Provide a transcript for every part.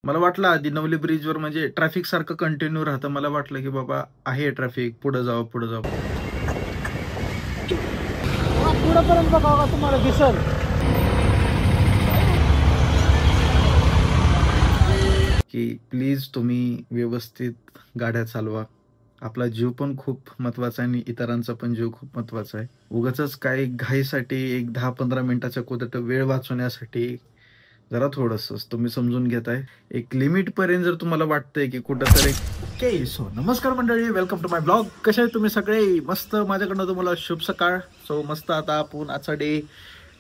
मला वाटलं आधी नवली ब्रिजवर म्हणजे ट्रॅफिक सारखं कंटिन्यू राहतं. मला वाटलं की बाबा आहे ट्रॅफिक, पुढे जावं पुढे जावं. पुढेपर्यंत बघा तुम्हाला दिसल की प्लीज तुम्ही व्यवस्थित गाड्या चालवा. आपला जीव पण खूप महत्वाचा आहे आणि इतरांचा पण जीव खूप महत्वाचा आहे. उगाचच काही घाईसाठी एक 10-15 मिनिटाच्या कुठं वेळ वाचवण्यासाठी जरा थोडंसं तुम्ही समजून घेताय. एक लिमिट पर्यंत जर तुम्हाला वाटतंय की कुठंतरी ओके. सो नमस्कार मंडळी, वेलकम टू माय ब्लॉग. कसे आहे तुम्ही सगळे? मस्त. माझ्याकडनं तुम्हाला शुभ सकाळ. सो मस्त आता आपण आजचा डे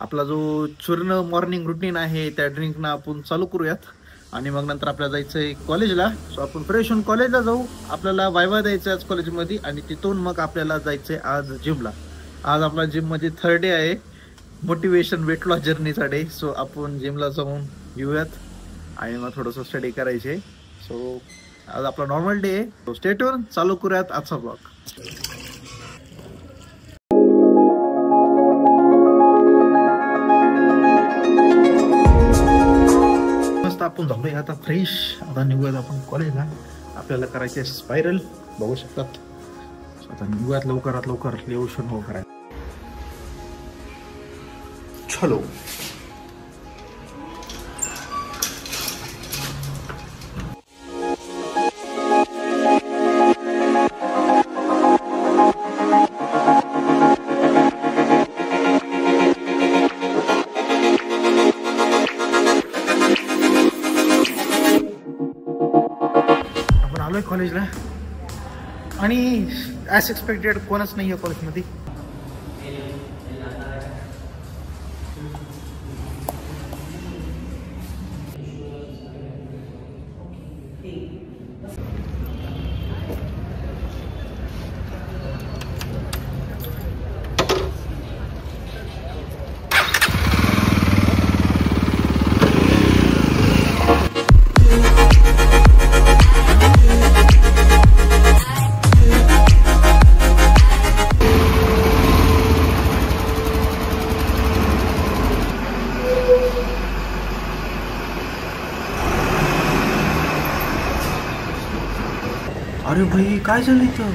आपला जो चूर्ण मॉर्निंग रुटीन आहे त्या ड्रिंकनं आपण चालू करूयात आणि मग नंतर आपल्याला जायचंय कॉलेजला. सो आपण फ्रेश होऊन कॉलेजला जाऊ. आपल्याला वायवा द्यायचं आज कॉलेजमध्ये आणि तिथून मग आपल्याला जायचंय आज जिमला. आज आपला जिममध्ये 3rd डे आहे, मोटिवेशन वेट लॉस जर्नीचा डे. सो आपण जिमला जाऊन येऊयात आणि मग थोडंसं स्टडी करायचे. सो आज आपला नॉर्मल डे आहे. सो स्टे ट्यून, चालू करूयात आजचा ब्लॉग. मस्त आपण झालोय आता फ्रेश. आता निघूयात आपण कॉलेजला. आपल्याला करायचे स्पायरल, बघू शकतात. आता निघूयात लवकरात लवकर, लेवशन हो करायचं. चलो. आपण आलोय कॉलेजला आणि ॲज एक्सपेक्टेड कोणच नाही आहे कॉलेजमध्ये. अरे भाई, काय झालं इथं?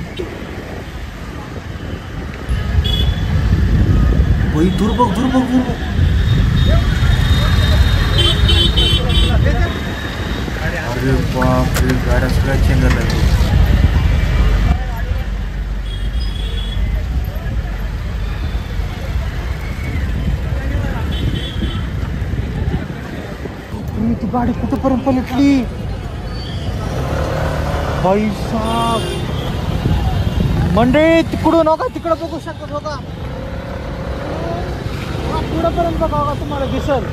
भाई दूर बघ, दूर बघ, दूर बघ. अरे बाप रे, गाड्या सगळ्या चेंगायला लागल्या. ती गाडी कुठेपर्यंत पलटली भाई साहब. मंडळी तिकडून नका, तिकडं बघू शकत बघा. पुढेपर्यंत बघा तुम्हाला दिसल.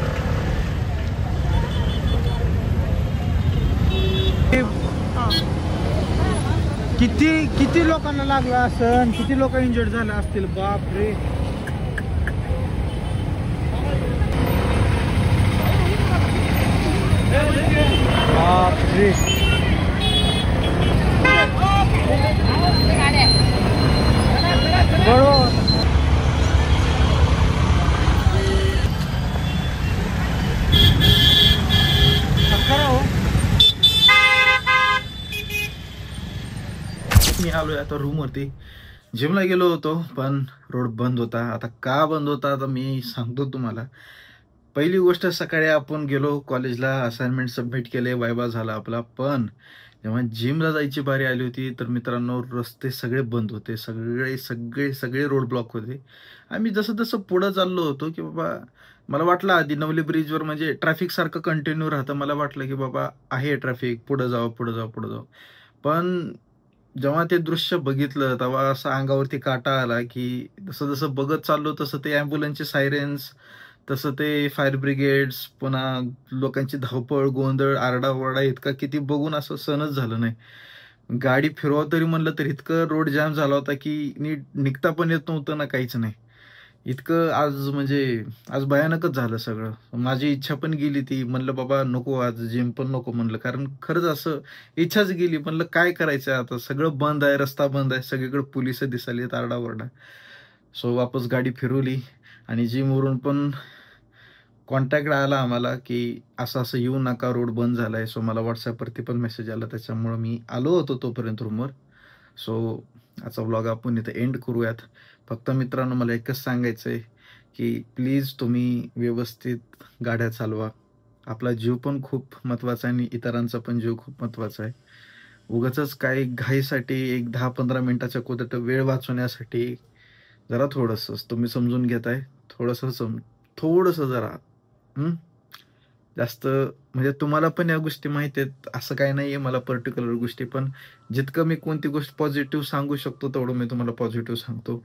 किती लोकांना लागलं असेल, किती लोक इंजर्ड झाले असतील. बाप रे. बाप रे. मी आलोय आता रूम वरती. जिमला गेलो होतो पण रोड बंद होता. आता का बंद होता आता मी सांगतो तुम्हाला. पहिली गोष्ट, सकाळी आपण गेलो कॉलेजला, असाइनमेंट सबमिट केले, वायवा झाला आपला. पण जेव्हा जिमला जायची बारी आली होती तर मित्रांनो, रस्ते सगळे बंद होते. सगळे सगळे सगळे रोड ब्लॉक होते. आम्ही जसं जसं पुढं चाललो होतो की बाबा, मला वाटलं आधी नवली ब्रिजवर म्हणजे ट्रॅफिक सारखं कंटिन्यू राहतं. मला वाटलं की बाबा आहे ट्रॅफिक, पुढं जावं पुढं जावं पुढं जावं. पण जेव्हा ते दृश्य बघितलं तेव्हा असं अंगावरती काटा आला की जसं जसं बघत चाललो तसं ते ॲम्ब्युलन्सचे सायरेन्स, तसं ते फायर ब्रिगेड्स, पुन्हा लोकांची धावपळ, गोंधळ, आरडाओरडा इतका किती बघून असं सहनच झालं नाही. गाडी फिरवा तरी म्हणलं तर इतकं रोड जाम झाला होता की नीट निघता पण येत नव्हतं ना, काहीच नाही. इतकं आज म्हणजे आज भयानकच झालं सगळं. माझी इच्छा पण गेली, ती म्हणलं बाबा नको, आज जिम पण नको म्हणलं. कारण खरंच असं इच्छाच गेली. म्हणलं काय करायचं आता, सगळं बंद आहे, रस्ता बंद आहे, सगळीकडे पोलिस दिसायलेत, आरडाओरडा. सो वापस गाडी फिरवली आणि जिमवरून पण कॉन्टॅक्ट आला आम्हाला की असं असं येऊ नका, रोड बंद झाला आहे. सो मला व्हॉट्सॲपवरती पण मेसेज आला, त्याच्यामुळं मी आलो होतो तोपर्यंत रूमवर. सो आजचा व्लॉग आपण इथे एंड करूयात. फक्त मित्रांनो मला एकच सांगायचं आहे की प्लीज तुम्ही व्यवस्थित गाड्या चालवा. आपला जीव पण खूप महत्त्वाचा आहे आणि इतरांचा पण जीव खूप महत्त्वाचा आहे. उगाचच काही घाईसाठी एक 10-15 मिनिटाच्या कुठं वेळ वाचवण्यासाठी जरा थोडंसं तुम्ही समजून घेताय. थोडंसं जरा हं. जास्त म्हणजे तुम्हाला पण या गोष्टी माहिती आहेत असं काही नाहीये मला पर्टिक्युलर गोष्टी, पण जितकं मी कोणती गोष्ट पॉझिटिव्ह सांगू शकतो तेवढं मी तुम्हाला पॉझिटिव्ह सांगतो.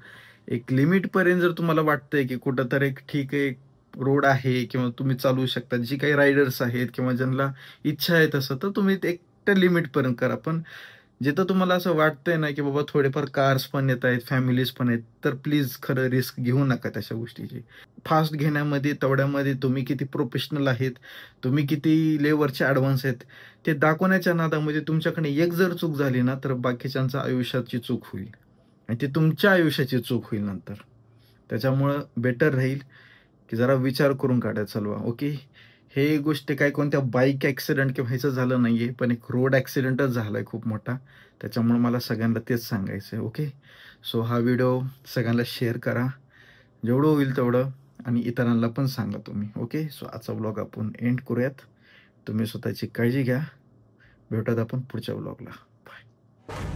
एक लिमिटपर्यंत जर तुम्हाला वाटतंय की कुठेतरी एक ठीक आहे, रोड आहे किंवा तुम्ही चालवू शकता. जी काही रायडर्स आहेत किंवा ज्यांना इच्छा आहे तसं, तर तुम्ही ते एक त्या लिमिटपर्यंत करा. पण जिथं तुम्हाला असं वाटतंय ना, की बाबा थोडेफार कार्स पण येतायत, फॅमिलीज पण आहेत, तर प्लीज खरं रिस्क घेऊ नका तशा गोष्टीची. फास्ट घेण्यामध्ये तेवढ्यामध्ये तुम्ही किती प्रोफेशनल आहेत, तुम्ही किती लेव्हलचे ॲडव्हान्स आहेत, ते दाखवण्याच्या नादामध्ये तुमच्याकडे एक जर चूक झाली ना, तर बाकीच्यांच्या आयुष्याची चूक होईल आणि ती तुमच्या आयुष्याची चूक होईल नंतर. त्याच्यामुळं बेटर राहील, की जरा विचार करून गाड्या चालवा. ओके. हे गोष्ट काही कोणत्या बाईक ॲक्सिडेंट किंवा ह्याचं झालं नाहीये, पण एक रोड ॲक्सिडेंटच झालाय खूप मोठा. त्याच्यामुळे मला सगळ्यांना तेच सांगायचं आहे. ओके. सो हा व्हिडिओ सगळ्यांना शेअर करा. जेवढं होईल तेवढं आणि इतरांना पण सांगा तुम्ही. ओके. सो आजचा व्लॉग आपण एंड करूयात. तुम्ही स्वतःची काळजी घ्या. भेटूयात आपण पुढच्या व्लॉगला. बाय.